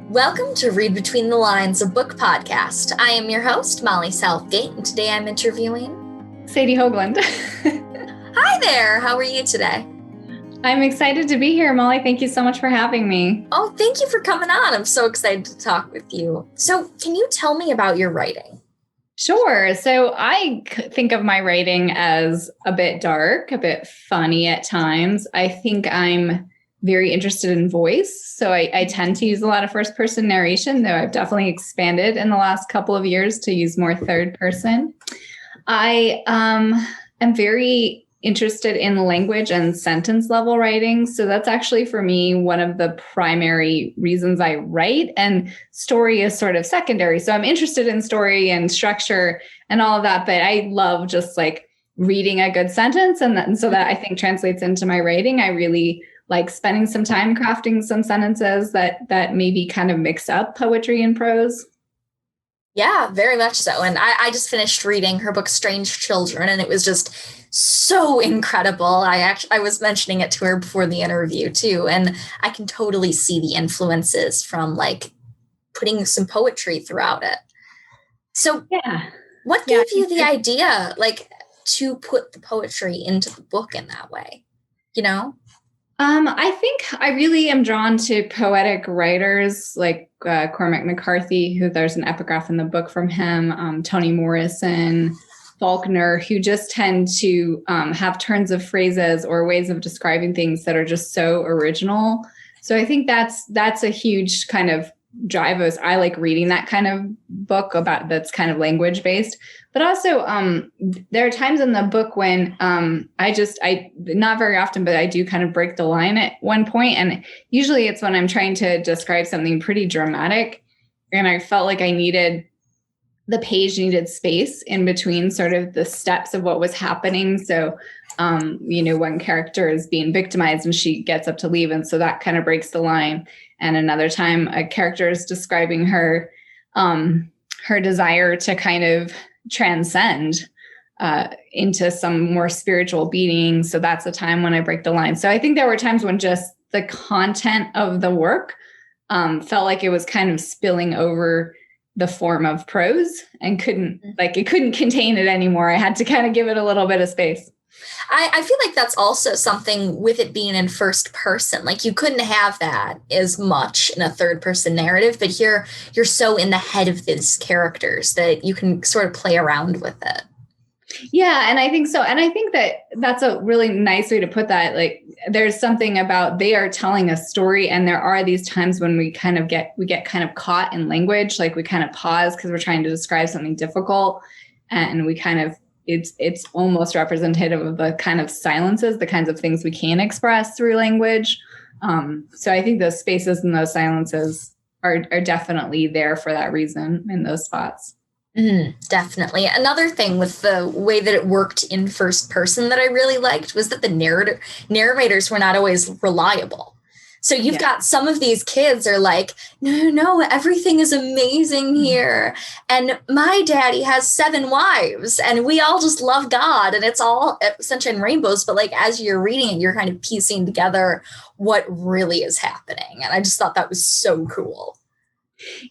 Welcome to Read Between the Lines, a book podcast. I am your host, Molly Southgate, and today I'm interviewing Sadie Hoagland. Hi there, how are you today? I'm excited to be here, Molly. Thank you so much for having me. Oh, thank you for coming on. I'm so excited to talk with you. So, can you tell me about your writing? Sure. So I think of my writing as a bit dark, a bit funny at times. I think I'm very interested in voice. So I tend to use a lot of first person narration, though I've definitely expanded in the last couple of years to use more third person. I am very interested in language and sentence level writing. So that's actually for me one of the primary reasons I write, and story is sort of secondary. So I'm interested in story and structure and all of that, but I love just like reading a good sentence. And so that I think translates into my writing. I really like spending some time crafting some sentences that maybe kind of mix up poetry and prose. Yeah, very much so. And I just finished reading her book, Strange Children, and it was just so incredible. I was mentioning it to her before the interview too, and I can totally see the influences from like putting some poetry throughout it. So Yeah. What gave you the idea like to put the poetry into the book in that way? You know? I think I really am drawn to poetic writers like Cormac McCarthy, who there's an epigraph in the book from him, Toni Morrison, Faulkner, who just tend to have turns of phrases or ways of describing things that are just so original. So I think that's a huge kind of drive us. I like reading that kind of book that's kind of language based. But also, there are times in the book when I not very often, but I do kind of break the line at one point. And usually it's when I'm trying to describe something pretty dramatic. And I felt like the page needed space in between sort of the steps of what was happening. So, one character is being victimized and she gets up to leave. And so that kind of breaks the line. And another time a character is describing her desire to kind of transcend into some more spiritual being. So that's the time when I break the line. So I think there were times when just the content of the work felt like it was kind of spilling over the form of prose and it couldn't contain it anymore. I had to kind of give it a little bit of space. I feel like that's also something with it being in first person. Like you couldn't have that as much in a third person narrative, but here you're so in the head of these characters that you can sort of play around with it. Yeah, and I think so. And I think that's a really nice way to put that. Like there's something about they are telling a story, and there are these times when we get kind of caught in language, like we kind of pause because we're trying to describe something difficult, and we kind of it's almost representative of the kind of silences, the kinds of things we can express through language. So I think those spaces and those silences are definitely there for that reason in those spots. Definitely. Another thing with the way that it worked in first person that I really liked was that the narrators were not always reliable. So you've got some of these kids are like, no, everything is amazing here. And my daddy has 7 wives and we all just love God and it's all sunshine and rainbows. But like, as you're reading it, you're kind of piecing together what really is happening. And I just thought that was so cool.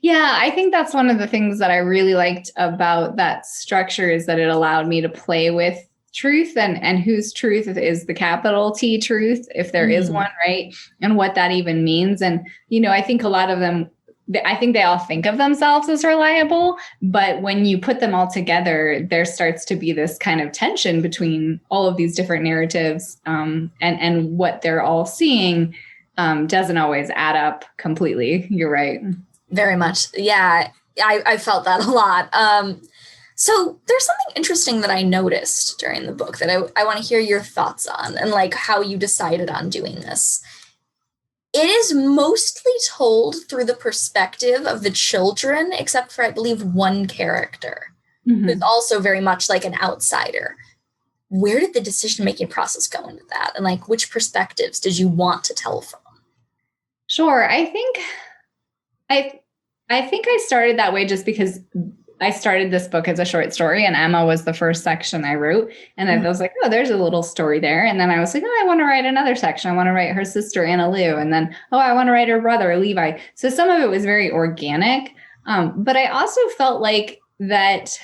Yeah, I think that's one of the things that I really liked about that structure is that it allowed me to play with truth and whose truth is the capital T truth, if there is one, right? And what that even means. And, I think a lot of them, I think they all think of themselves as reliable, but when you put them all together, there starts to be this kind of tension between all of these different narratives and what they're all seeing doesn't always add up completely. You're right. Very much. Yeah, I felt that a lot. So there's something interesting that I noticed during the book that I want to hear your thoughts on and like how you decided on doing this. It is mostly told through the perspective of the children, except for, I believe, one character who's also very much like an outsider. Where did the decision-making process go into that? And like, which perspectives did you want to tell from? Sure. I think I started that way just because I started this book as a short story, and Emma was the first section I wrote. And I was like, oh, there's a little story there. And then I was like, oh, I want to write another section. I want to write her sister, Anna Lou. And then, oh, I want to write her brother, Levi. So some of it was very organic. But I also felt like that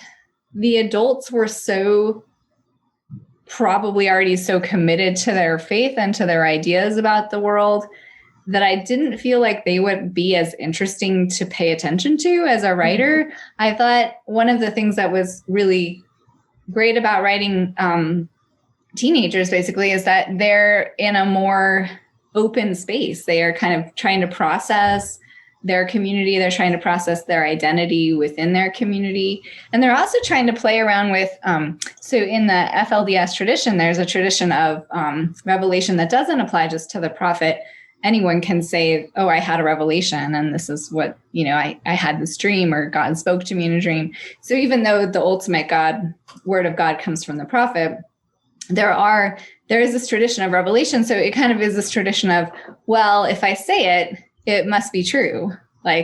the adults were probably already so committed to their faith and to their ideas about the world that I didn't feel like they would be as interesting to pay attention to as a writer. I thought one of the things that was really great about writing teenagers basically is that they're in a more open space. They are kind of trying to process their community. They're trying to process their identity within their community. And they're also trying to play around with, so in the FLDS tradition, there's a tradition of revelation that doesn't apply just to the prophet. Anyone can say, oh, I had a revelation and this is what, I had this dream, or God spoke to me in a dream. So even though the ultimate word of God comes from the prophet, there is this tradition of revelation. So it kind of is this tradition of, well, if I say it, it must be true.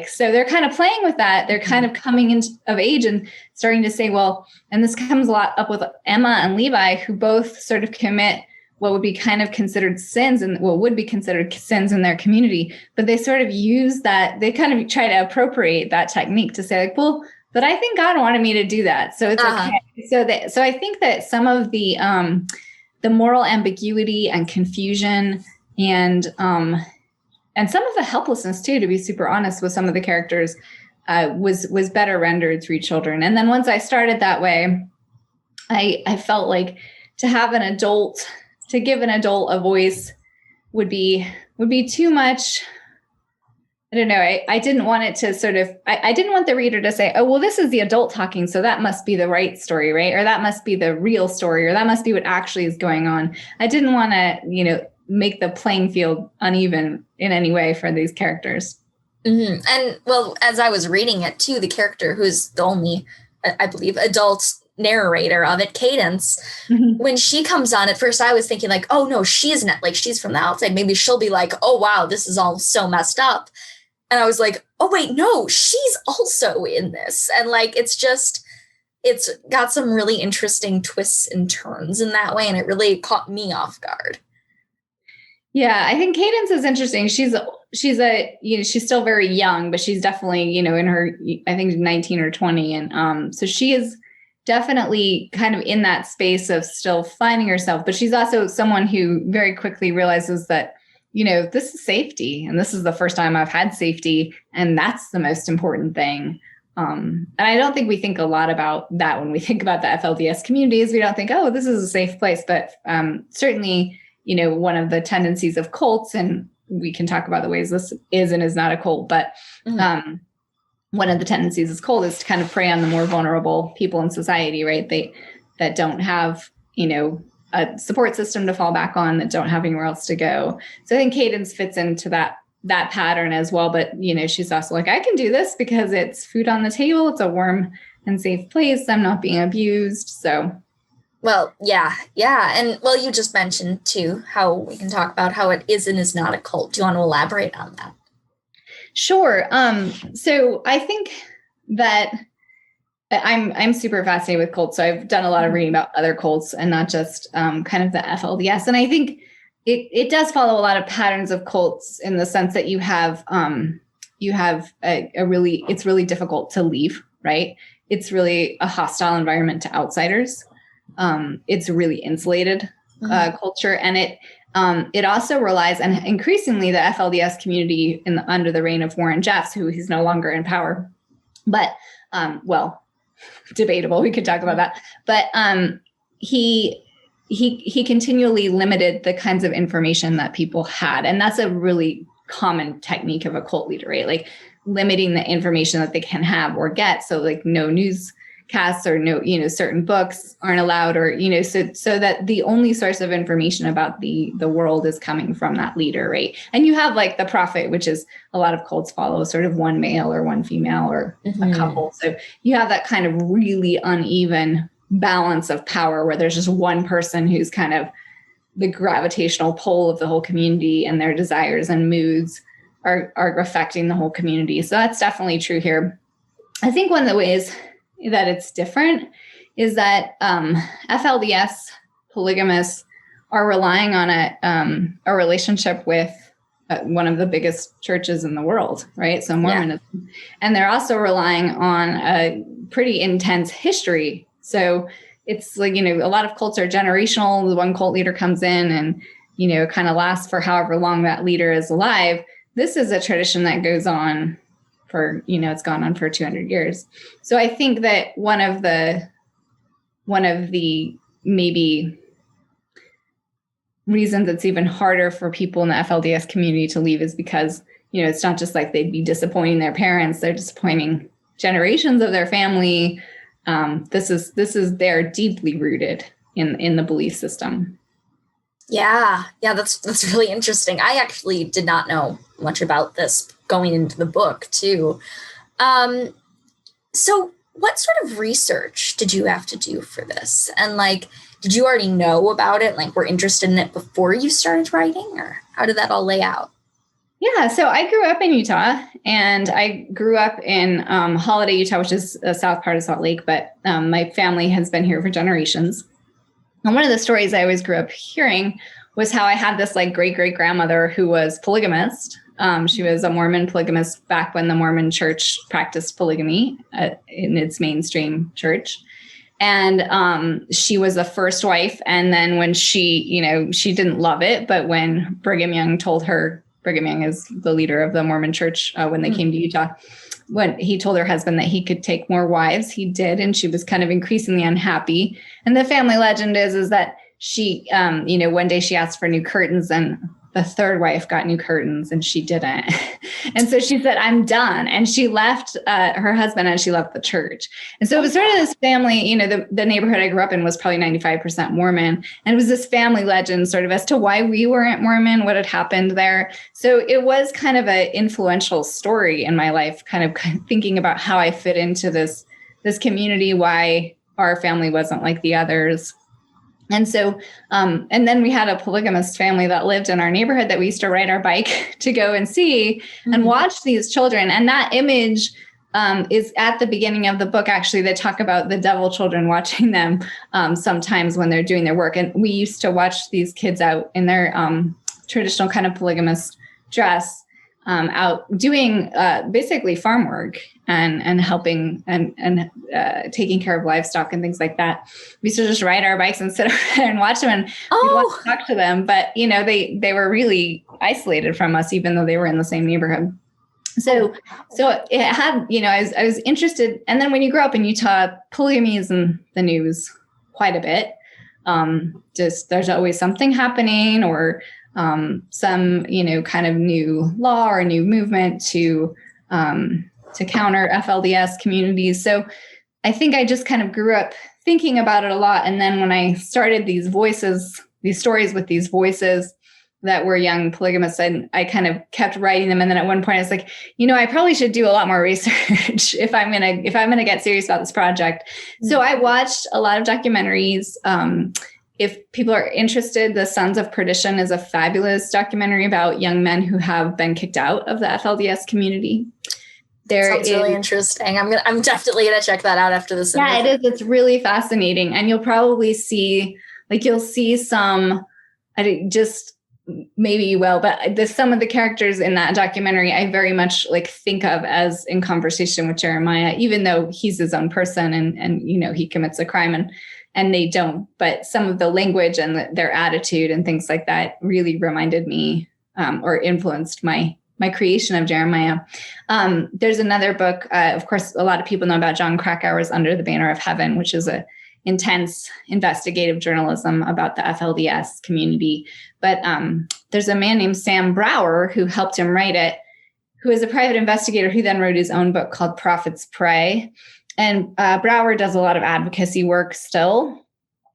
So they're kind of playing with that. They're kind of coming of age and starting to say, well, and this comes a lot up with Emma and Levi, who both sort of commit what would be kind of considered sins and what would be considered sins in their community. But they sort of use that, they kind of try to appropriate that technique to say well, but I think God wanted me to do that. So it's okay. So I think that some of the moral ambiguity and confusion and some of the helplessness too, to be super honest, with some of the characters was better rendered through children. And then once I started that way, I felt like to give an adult a voice would be too much. I don't know. I didn't want it to sort of, I didn't want the reader to say, oh, well, this is the adult talking, so that must be the right story, right? Or that must be the real story, or that must be what actually is going on. I didn't want to, make the playing field uneven in any way for these characters. Mm-hmm. And well, as I was reading it too, the character who's the only, I believe, adult narrator of it, Cadence, when she comes on, at first I was thinking like, oh no, she's not, like, she's from the outside. Maybe she'll be like, oh wow, this is all so messed up. And I was like, oh wait, no, she's also in this. And it's got some really interesting twists and turns in that way. And it really caught me off guard. Yeah, I think Cadence is interesting. She's still very young, but she's definitely, in her, I think 19 or 20. And so she is definitely kind of in that space of still finding herself, but she's also someone who very quickly realizes that, this is safety. And this is the first time I've had safety. And that's the most important thing. And I don't think we think a lot about that when we think about the FLDS communities. We don't think, oh, this is a safe place, but certainly, one of the tendencies of cults, and we can talk about the ways this is and is not a cult, but one of the tendencies of cult is to kind of prey on the more vulnerable people in society, right? That don't have, a support system to fall back on, that don't have anywhere else to go. So I think Cadence fits into that pattern as well. But, she's also like, I can do this because it's food on the table. It's a warm and safe place. I'm not being abused. So. Well, yeah. And well, you just mentioned too, how we can talk about how it is and is not a cult. Do you want to elaborate on that? Sure. So I think that I'm super fascinated with cults. So I've done a lot of reading about other cults and not just kind of the FLDS. And I think it does follow a lot of patterns of cults in the sense that you have it's really difficult to leave, right? It's really a hostile environment to outsiders. It's a really insulated culture, and it also relies, and increasingly the FLDS community under the reign of Warren Jeffs, who he's no longer in power, but debatable. We could talk about that, but he continually limited the kinds of information that people had, and that's a really common technique of a cult leader, right? Like limiting the information that they can have or get. So like no newscasts or no, certain books aren't allowed, or, so that the only source of information about the world is coming from that leader, right? And you have like the prophet, which is a lot of cults follow sort of one male or one female or a couple. So you have that kind of really uneven balance of power where there's just one person who's kind of the gravitational pull of the whole community, and their desires and moods are affecting the whole community. So that's definitely true here. I think one of the ways that it's different is that FLDS polygamists are relying on a relationship with one of the biggest churches in the world, right? So Mormonism. Yeah. And they're also relying on a pretty intense history. So it's like, a lot of cults are generational. The one cult leader comes in and, kind of lasts for however long that leader is alive. This is a tradition that goes on for, it's gone on for 200 years. So I think that one of the maybe reasons it's even harder for people in the FLDS community to leave is because, it's not just like they'd be disappointing their parents, they're disappointing generations of their family. They're deeply rooted in the belief system. Yeah, that's really interesting. I actually did not know much about this going into the book too. So what sort of research did you have to do for this? And did you already know about it? Were interested in it before you started writing, or how did that all lay out? Yeah, so I grew up in Utah, and I grew up in Holiday, Utah, which is a south part of Salt Lake, but my family has been here for generations. And one of the stories I always grew up hearing was how I had this great-great-grandmother who was polygamist. She was a Mormon polygamist back when the Mormon church practiced polygamy in its mainstream church. And she was the first wife. And then when she didn't love it, but when Brigham Young told her, Brigham Young is the leader of the Mormon church when they came to Utah, when he told her husband that he could take more wives, he did. And she was kind of increasingly unhappy. And the family legend is that she, one day she asked for new curtains, and the third wife got new curtains and she didn't. And so she said, I'm done. And she left her husband and she left the church. And so it was sort of this family, the neighborhood I grew up in was probably 95% Mormon. And it was this family legend sort of as to why we weren't Mormon, what had happened there. So it was kind of an influential story in my life, kind of thinking about how I fit into this community, why our family wasn't like the others. And so, and then we had a polygamist family that lived in our neighborhood that we used to ride our bike to go and see and watch these children. And that image is at the beginning of the book. Actually, they talk about the devil children watching them sometimes when they're doing their work. And we used to watch these kids out in their traditional kind of polygamist dress, out doing basically farm work and helping and taking care of livestock and things like that. We used to just ride our bikes and sit around and watch them, and we'd want to talk to them. But they were really isolated from us, even though they were in the same neighborhood. So it had, I was interested. And then when you grow up in Utah, polygamy is in the news quite a bit. Just there's always something happening, or some, kind of new law or new movement to counter FLDS communities. So I think I just kind of grew up thinking about it a lot. And then when I started these stories with these voices that were young polygamists, and I kind of kept writing them. And then at one point I was like, I probably should do a lot more research if I'm going to get serious about this project. So I watched a lot of documentaries. If people are interested, The Sons of Perdition is a fabulous documentary about young men who have been kicked out of the FLDS community. Sounds really interesting. I'm definitely gonna check that out after this. Yeah, it is. It's really fascinating, and you'll probably see some. Maybe you will, but some of the characters in that documentary I very much think of as in conversation with Jeremiah, even though he's his own person and he commits a crime and they don't. But some of the language and their attitude and things like that really reminded me or influenced my creation of Jeremiah. There's another book, of course, a lot of people know about John Krakauer's Under the Banner of Heaven, which is a intense investigative journalism about the FLDS community. But there's a man named Sam Brower who helped him write it, who is a private investigator who then wrote his own book called Prophets Pray. And Brower does a lot of advocacy work still,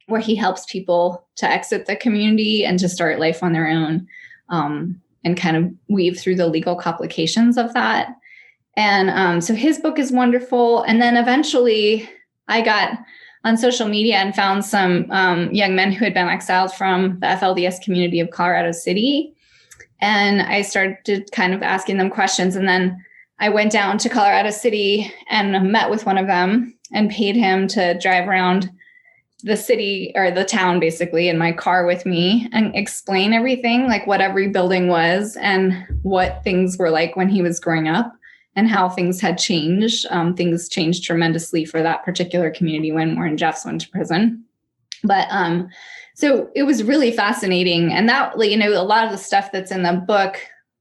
where he helps people to exit the community and to start life on their own, and kind of weave through the legal complications of that. And so his book is wonderful. And then eventually I got on social media and found some young men who had been exiled from the FLDS community of Colorado City. And I started kind of asking them questions. And then I went down to Colorado City and met with one of them and paid him to drive around the city or the town basically in my car with me and explain everything, like what every building was and what things were like when he was growing up and how things had changed. Things changed tremendously for that particular community when Warren Jeffs went to prison. But so it was really fascinating. And that, you know, a lot of the stuff that's in the book,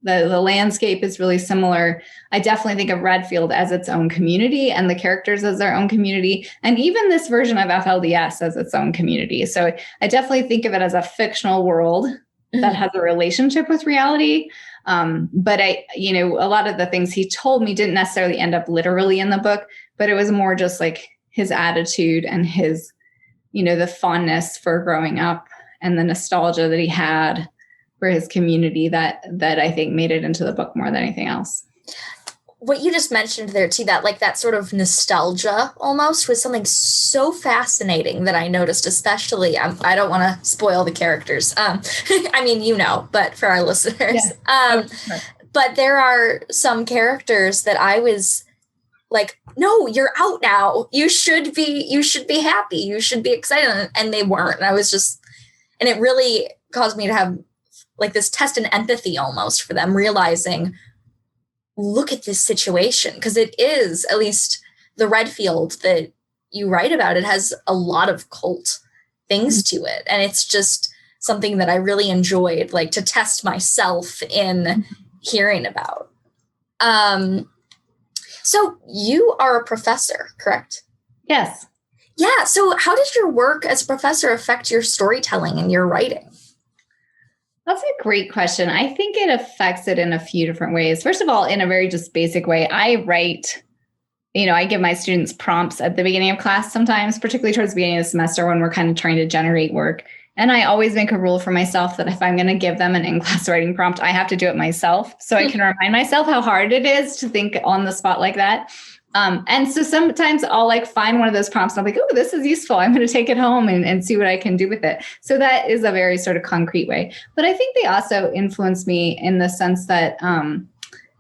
the landscape is really similar. I definitely think of Redfield as its own community and the characters as their own community. And even this version of FLDS as its own community. So I definitely think of it as a fictional world that has a relationship with reality. But you know, a lot of the things he told me didn't necessarily end up literally in the book, but it was more just like his attitude and his, you know, the fondness for growing up and the nostalgia that he had for his community that I think made it into the book more than anything else. What you just mentioned there too, that like that sort of nostalgia almost was something so fascinating that I noticed, especially, I don't want to spoil the characters. I mean, you know, but for our listeners, but there are some characters that I was like, no, you're out now. You should be happy. You should be excited. And they weren't. And I was just, and it really caused me to have like this test in empathy almost for them, realizing, look at this situation. Because it is, at least the Redfield that you write about, it has a lot of cult things to it. And it's just something that I really enjoyed, like to test myself in hearing about. So you are a professor, correct? Yes. Yeah. So how did your work as a professor affect your storytelling and your writing? That's a great question. I think it affects it in a few different ways. First of all, in a very just basic way, I write, you know, I give my students prompts at the beginning of class sometimes, particularly towards the beginning of the semester when we're kind of trying to generate work. And I always make a rule for myself that if I'm going to give them an in-class writing prompt, I have to do it myself. So I can remind myself how hard it is to think on the spot like that. And so sometimes I'll like find one of those prompts and I'll be like, oh, this is useful. I'm going to take it home and see what I can do with it. So that is a very sort of concrete way. But I think they also influence me in the sense that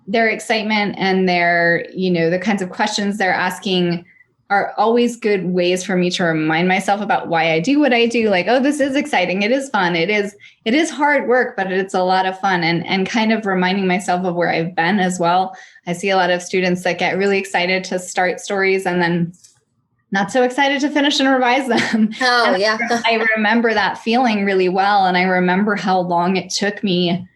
their excitement and their, you know, the kinds of questions they're asking are always good ways for me to remind myself about why I do what I do. Like, oh, this is exciting. It is fun. It is hard work, but it's a lot of fun, and kind of reminding myself of where I've been as well. I see a lot of students that get really excited to start stories and then not so excited to finish and revise them. Oh, yeah. I remember that feeling really well. And I remember how long it took me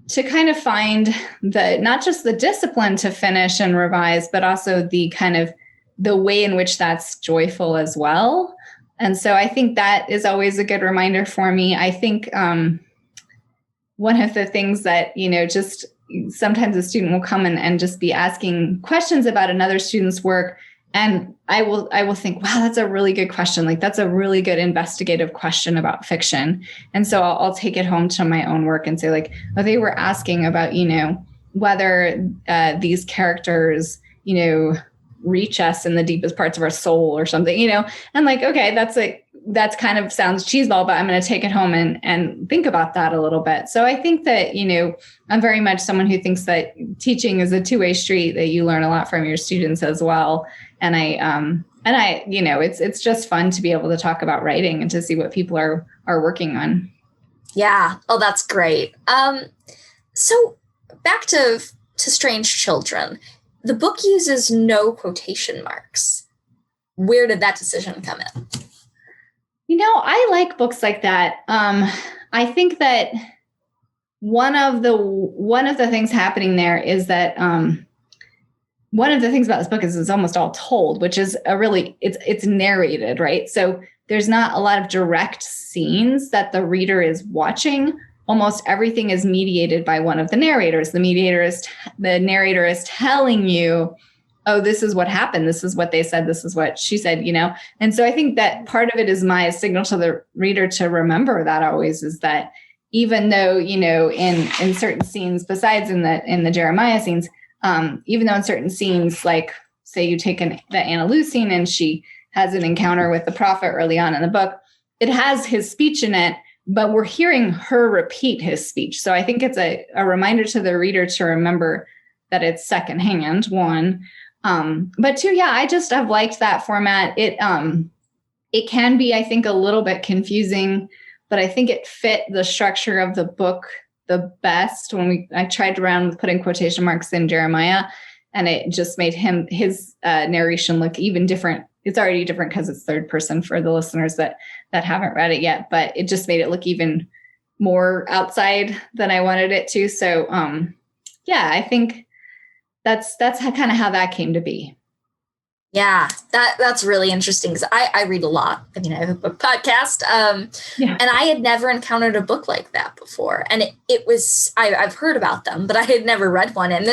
to kind of find not just the discipline to finish and revise, but also the kind of the way in which that's joyful as well. And so I think that is always a good reminder for me. I think one of the things that, you know, just sometimes a student will come and just be asking questions about another student's work. And I will think, wow, that's a really good question. Like, that's a really good investigative question about fiction. And so I'll take it home to my own work and say, like, oh, they were asking about, you know, whether these characters, you know, reach us in the deepest parts of our soul or something, you know, and like, okay, that's kind of sounds cheeseball, but I'm going to take it home and think about that a little bit. So I think that, you know, I'm very much someone who thinks that teaching is a two-way street, that you learn a lot from your students as well. And I, you know, it's just fun to be able to talk about writing and to see what people are working on. Yeah. Oh, that's great. So back to Strange Children. The book uses no quotation marks. Where did that decision come in? You know, I like books like that. I think that one of the things happening there is that one of the things about this book is it's almost all told, which is it's narrated, right? So there's not a lot of direct scenes that the reader is watching. Almost everything is mediated by one of the narrators. The narrator is telling you, oh, this is what happened. This is what they said. This is what she said, you know? And so I think that part of it is my signal to the reader to remember that always, is that even though, you know, in certain scenes, besides in the Jeremiah scenes, even though in certain scenes, like say you take the Anna Lou scene and she has an encounter with the prophet early on in the book, it has his speech in it, but we're hearing her repeat his speech. So I think it's a reminder to the reader to remember that it's secondhand, one. But too, yeah, I've liked that format. It can be, I think, a little bit confusing, but I think it fit the structure of the book the best when I tried around with putting quotation marks in Jeremiah, and it just made his narration look even different. It's already different because it's third person for the listeners that haven't read it yet, but it just made it look even more outside than I wanted it to. So yeah, I think that's kind of how that came to be. Yeah, that's really interesting because I read a lot. I mean, I have a book podcast, and I had never encountered a book like that before. And it was, I've heard about them, but I had never read one. And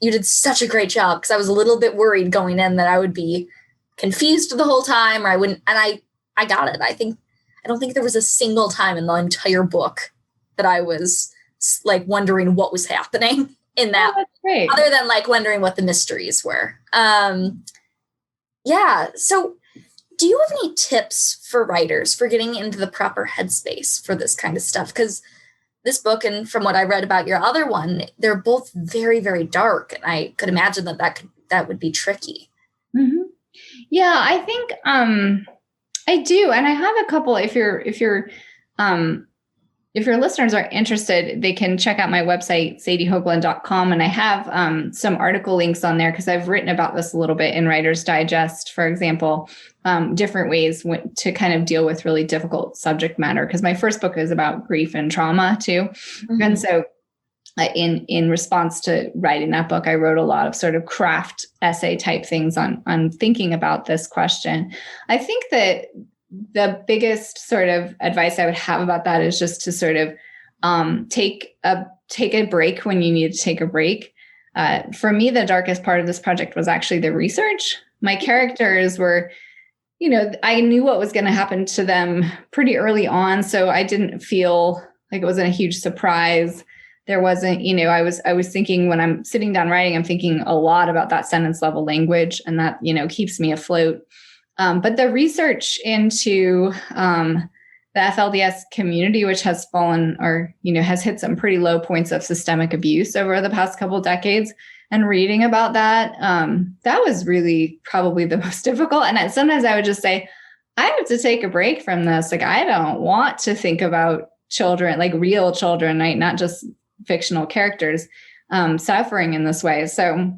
you did such a great job because I was a little bit worried going in that I would be confused the whole time, or I wouldn't. And I got it. I don't think there was a single time in the entire book that I was like wondering what was happening in that, that's great. Other than like wondering what the mysteries were. Yeah. So do you have any tips for writers for getting into the proper headspace for this kind of stuff? Because this book, and from what I read about your other one, they're both very, very dark. And I could imagine that would be tricky. Mm-hmm. Yeah, I think I do. And I have a couple, if your listeners are interested, they can check out my website, sadiehoagland.com. And I have some article links on there because I've written about this a little bit in Writer's Digest, for example, different ways to kind of deal with really difficult subject matter. Because my first book is about grief and trauma too. Mm-hmm. And so in response to writing that book, I wrote a lot of sort of craft essay type things on thinking about this question. I think that the biggest sort of advice I would have about that is just to sort of take a break when you need to take a break. For me, the darkest part of this project was actually the research. My characters were, I knew what was going to happen to them pretty early on, so I didn't feel like it wasn't a huge surprise. There wasn't, I was thinking when I'm sitting down writing, I'm thinking a lot about that sentence level language, and that, keeps me afloat. But the research into the FLDS community, which has fallen or, has hit some pretty low points of systemic abuse over the past couple of decades, and reading about that, that was really probably the most difficult. And sometimes I would just say, I have to take a break from this. Like, I don't want to think about children, like real children, right? Not just fictional characters suffering in this way. So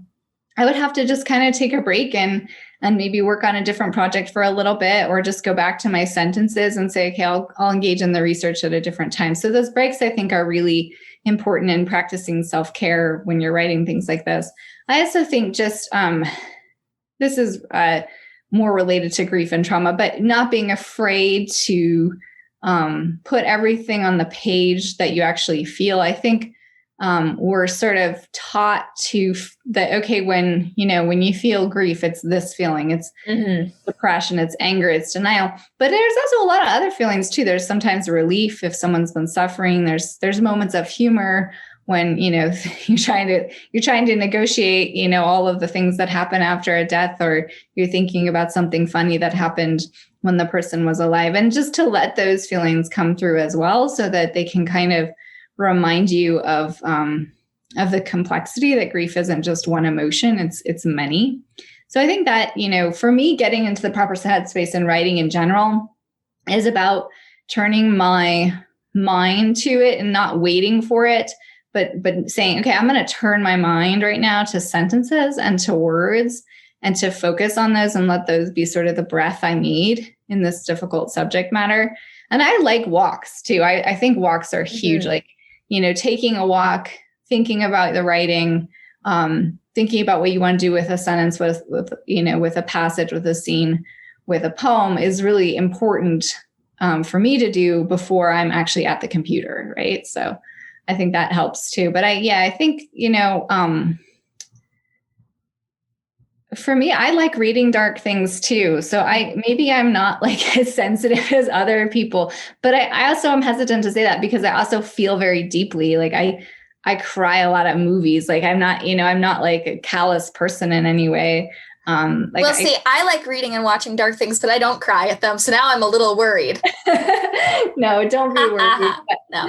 I would have to just kind of take a break and maybe work on a different project for a little bit, or just go back to my sentences and say, okay, I'll engage in the research at a different time. So those breaks, I think, are really important in practicing self-care when you're writing things like this. I also think just, this is more related to grief and trauma, but not being afraid to put everything on the page that you actually feel. I think we're sort of taught that, okay, when you feel grief, it's this feeling, it's depression, it's anger, it's denial. But there's also a lot of other feelings too. There's sometimes relief if someone's been suffering. There's moments of humor when, you're trying to negotiate, all of the things that happen after a death, or you're thinking about something funny that happened when the person was alive, and just to let those feelings come through as well, so that they can kind of remind you of the complexity that grief isn't just one emotion, it's many. So I think that, for me, getting into the proper headspace in writing in general is about turning my mind to it and not waiting for it, but saying, okay, I'm going to turn my mind right now to sentences and to words, and to focus on those and let those be sort of the breath I need in this difficult subject matter. And I like walks too. I think walks are huge. Like, taking a walk, thinking about the writing, thinking about what you want to do with a sentence, with a passage, with a scene, with a poem is really important for me to do before I'm actually at the computer, right? So I think that helps too. But I think, for me, I like reading dark things too. So maybe I'm not like as sensitive as other people, but I also am hesitant to say that because I also feel very deeply. Like I cry a lot at movies. Like I'm not like a callous person in any way. I like reading and watching dark things, but I don't cry at them. So now I'm a little worried. No, don't be worried. No.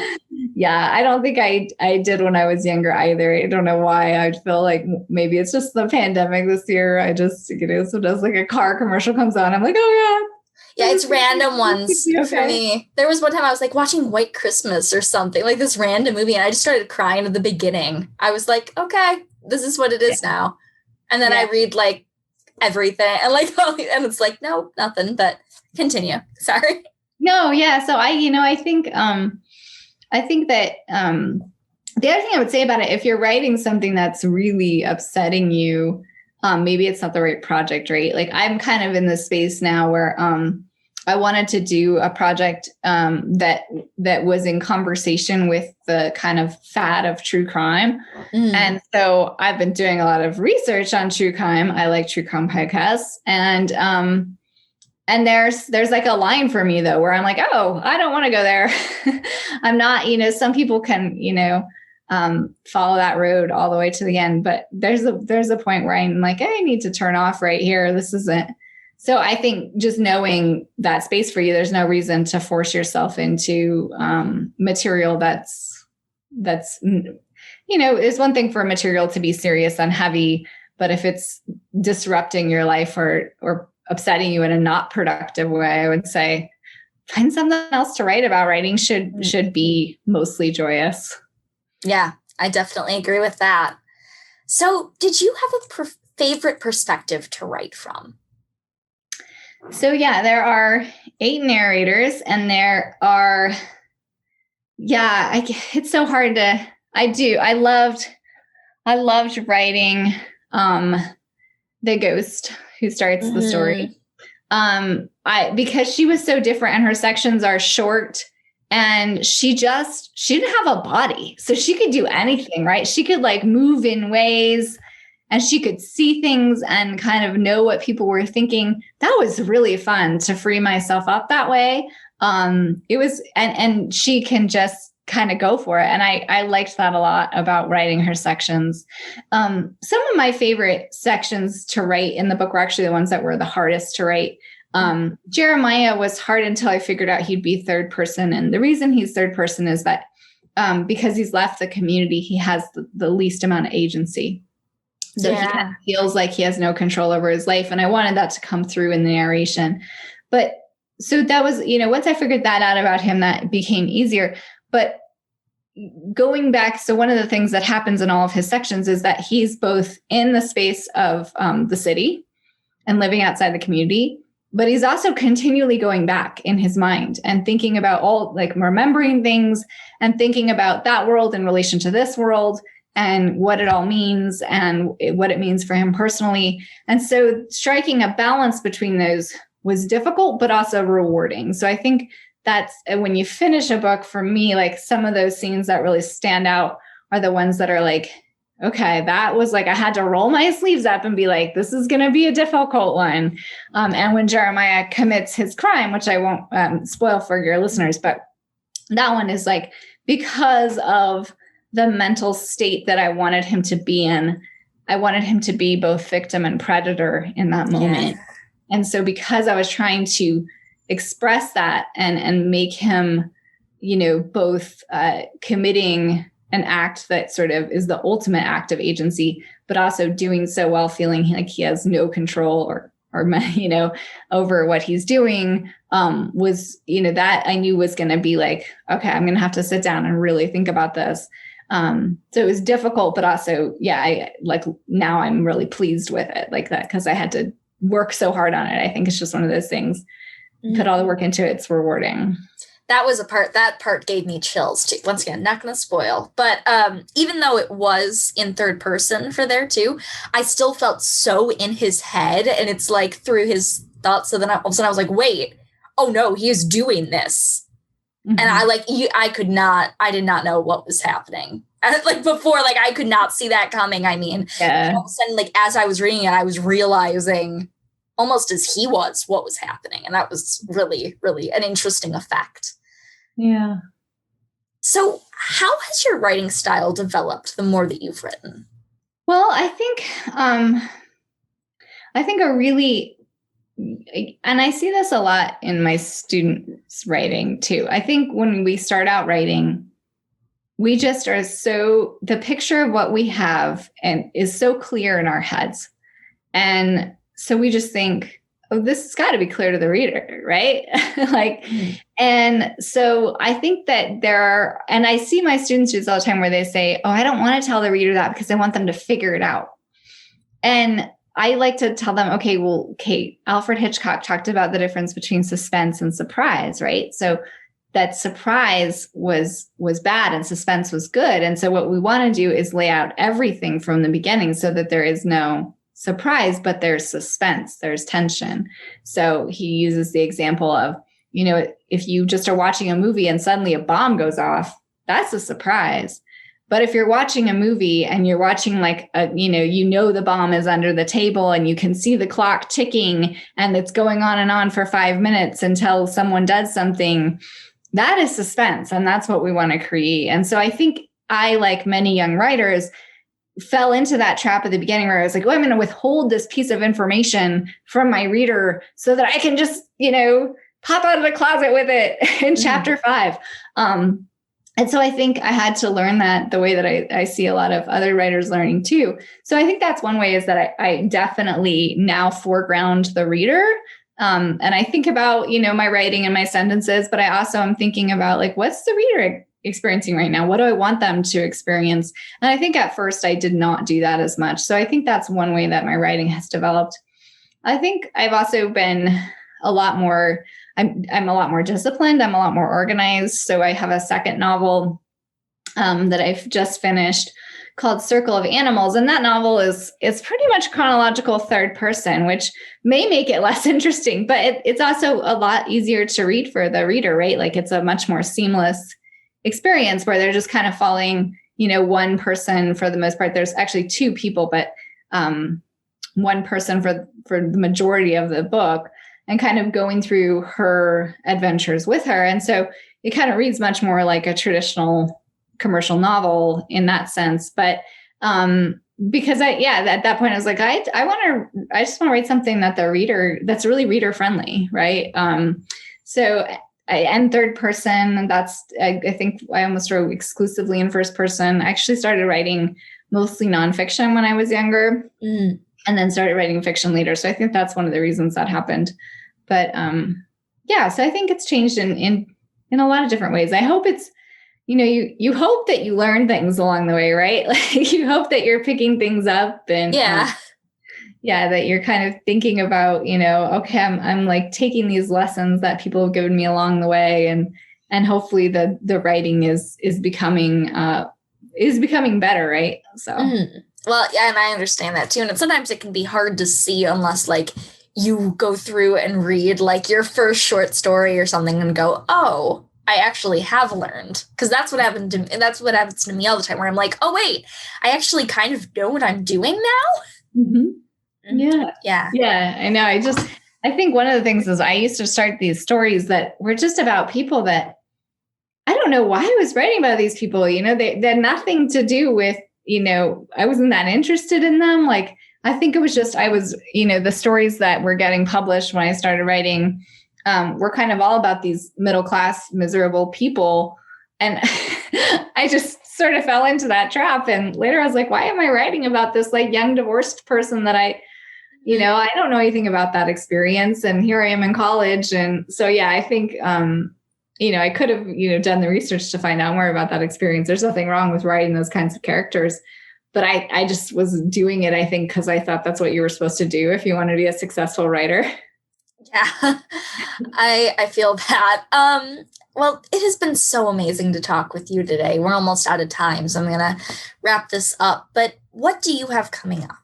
Yeah, I don't think I did when I was younger either. I don't know why. I feel like maybe it's just the pandemic this year. I just, sometimes like a car commercial comes on, I'm like, oh yeah. Yeah, it's random ones for me. There was one time I was like watching White Christmas or something, like this random movie, and I just started crying at the beginning. I was like, okay, this is what it is now. And then I read like everything and like, and it's like, no, nothing, but continue. Sorry. No, yeah. So I think that the other thing I would say about it, if you're writing something that's really upsetting you, maybe it's not the right project, right? Like I'm kind of in this space now where I wanted to do a project that was in conversation with the kind of fad of true crime. And so I've been doing a lot of research on true crime. I like true crime podcasts. And there's like a line for me though, where I'm like, oh, I don't want to go there. I'm not, some people can, follow that road all the way to the end, but there's a point where I'm like, I need to turn off right here. This isn't. So I think just knowing that space for you, there's no reason to force yourself into material that's, it's one thing for material to be serious and heavy, but if it's disrupting your life or upsetting you in a not productive way, I would say find something else to write about. Writing should be mostly joyous. Yeah, I definitely agree with that. So did you have a favorite perspective to write from? So yeah, there are 8 narrators and there are, it's so hard to, I loved writing the ghost who starts the story. Because she was so different and her sections are short and she didn't have a body. So she could do anything, right? She could like move in ways and she could see things and kind of know what people were thinking. That was really fun to free myself up that way. It was, and she can just kind of go for it. And I liked that a lot about writing her sections. Some of my favorite sections to write in the book were actually the ones that were the hardest to write. Jeremiah was hard until I figured out he'd be third person. And the reason he's third person is that because he's left the community, he has the least amount of agency. So he kind of feels like he has no control over his life. And I wanted that to come through in the narration. But so that was, once I figured that out about him, that became easier. But going back, so one of the things that happens in all of his sections is that he's both in the space of the city and living outside the community, but he's also continually going back in his mind and thinking about all, like remembering things and thinking about that world in relation to this world and what it all means and what it means for him personally. And so striking a balance between those was difficult, but also rewarding. So I think that's when you finish a book, for me, like some of those scenes that really stand out are the ones that are like, okay, that was like, I had to roll my sleeves up and be like, this is going to be a difficult one. And when Jeremiah commits his crime, which I won't spoil for your listeners, but that one is like, because of the mental state that I wanted him to be in, I wanted him to be both victim and predator in that moment. Yeah. And so because I was trying to express that and make him, both committing an act that sort of is the ultimate act of agency, but also doing so while feeling like he has no control or over what he's doing, was, that I knew was going to be like, okay, I'm going to have to sit down and really think about this. So it was difficult, but also, now I'm really pleased with it like that, because I had to work so hard on it. I think it's just one of those things, put all the work into it. It's rewarding. That part gave me chills too. Once again, not going to spoil, but even though it was in third person for there too, I still felt so in his head and it's like through his thoughts. So then all of a sudden I was like, wait, oh no, he is doing this. Mm-hmm. And I did not know what was happening. Like before, like I could not see that coming. I mean, all of a sudden, like as I was reading it, I was realizing almost as he was what was happening. And that was really, really an interesting effect. Yeah. So how has your writing style developed the more that you've written? Well, I think I think a really, and I see this a lot in my students' writing too. I think when we start out writing, we just are so, the picture of what we have and is so clear in our heads. And so we just think, oh, this has got to be clear to the reader, right? Like, and so I think that there are, and I see my students do this all the time where they say, oh, I don't want to tell the reader that because I want them to figure it out. And I like to tell them, okay, well, Kate, Alfred Hitchcock talked about the difference between suspense and surprise, right? So that surprise was bad and suspense was good. And so what we want to do is lay out everything from the beginning so that there is no surprise, but there's suspense, there's tension. So he uses the example of, if you just are watching a movie and suddenly a bomb goes off, that's a surprise. But if you're watching a movie and you're watching like, the bomb is under the table and you can see the clock ticking and it's going on and on for 5 minutes until someone does something, that is suspense. And that's what we want to create. And so I think I, like many young writers, fell into that trap at the beginning where I was like, oh, I'm going to withhold this piece of information from my reader so that I can just, pop out of the closet with it in chapter 5. And so I think I had to learn that the way that I see a lot of other writers learning too. So I think that's one way, is that I definitely now foreground the reader. And I think about, my writing and my sentences, but I also am thinking about like, what's the reader experiencing right now? What do I want them to experience? And I think at first I did not do that as much. So I think that's one way that my writing has developed. I think I've also been a lot more, I'm a lot more disciplined. I'm a lot more organized. So I have a second novel that I've just finished called Circle of Animals. And that novel is pretty much chronological third person, which may make it less interesting, but it's also a lot easier to read for the reader, right? Like it's a much more seamless experience where they're just kind of following, one person for the most part. There's actually two people, but one person for the majority of the book, and kind of going through her adventures with her. And so it kind of reads much more like a traditional commercial novel in that sense. But because at that point I was like, I just want to write something that's really reader friendly. Right. And third person, I think I almost wrote exclusively in first person. I actually started writing mostly nonfiction when I was younger, and then started writing fiction later. So I think that's one of the reasons that happened. But so I think it's changed in a lot of different ways. I hope it's, you hope that you learn things along the way, right? Like you hope that you're picking things up and that you're kind of thinking about, okay, I'm like taking these lessons that people have given me along the way, and hopefully the writing is becoming better, right? So well, yeah, and I understand that too. And sometimes it can be hard to see unless like you go through and read like your first short story or something and go, oh, I actually have learned. Because that's what happened to me. And that's what happens to me all the time, where I'm like, oh, wait, I actually kind of know what I'm doing now. Mm-hmm. Yeah, I know. I think one of the things is I used to start these stories that were just about people that I don't know why I was writing about these people. They had nothing to do with, I wasn't that interested in them. Like, I think it was just, the stories that were getting published when I started writing were kind of all about these middle-class, miserable people. And I just sort of fell into that trap. And later I was like, why am I writing about this like young divorced person that I don't know anything about that experience. And here I am in college. And so, I think, I could have, done the research to find out more about that experience. There's nothing wrong with writing those kinds of characters. But I just was doing it, I think, because I thought that's what you were supposed to do if you want to be a successful writer. Yeah, I feel that. Well, it has been so amazing to talk with you today. We're almost out of time, so I'm going to wrap this up. But what do you have coming up?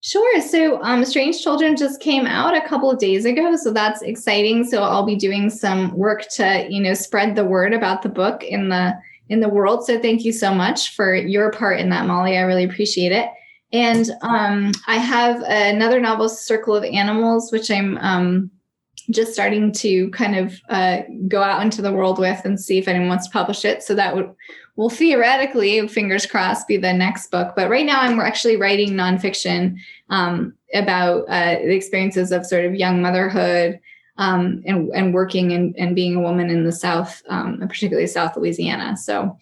Sure. So Strange Children just came out a couple of days ago, so that's exciting. So I'll be doing some work to, spread the word about the book in the world. So thank you so much for your part in that, Molly. I really appreciate it. And I have another novel, Circle of Animals, which I'm just starting to kind of go out into the world with and see if anyone wants to publish it. So that will theoretically, fingers crossed, be the next book. But right now I'm actually writing nonfiction. about the experiences of sort of young motherhood and working and being a woman in the South, and particularly South Louisiana. So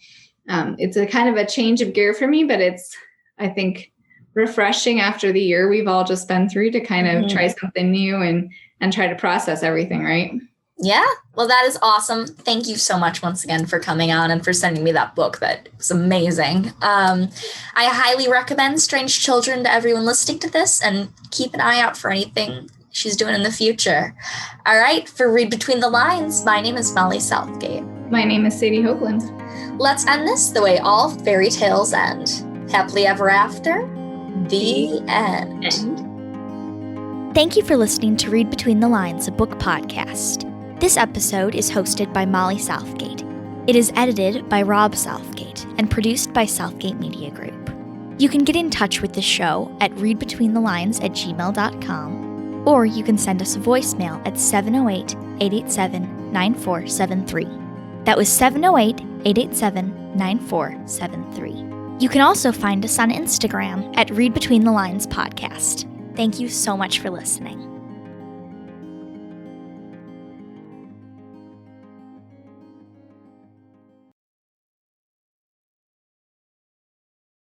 it's a kind of a change of gear for me, but it's, I think, refreshing after the year we've all just been through to kind of try something new and try to process everything, right? Yeah, well, that is awesome. Thank you so much once again for coming on and for sending me that book. That was amazing. I highly recommend Strange Children to everyone listening to this, and keep an eye out for anything she's doing in the future. All right, for Read Between the Lines, my name is Molly Southgate. My name is Sadie Hoagland. Let's end this the way all fairy tales end. Happily ever after, the end. Thank you for listening to Read Between the Lines, a book podcast. This episode is hosted by Molly Southgate. It is edited by Rob Southgate and produced by Southgate Media Group. You can get in touch with the show at readbetweenthelines@gmail.com, or you can send us a voicemail at 708-887-9473. That was 708-887-9473. You can also find us on Instagram at Read Between the Lines Podcast. Thank you so much for listening.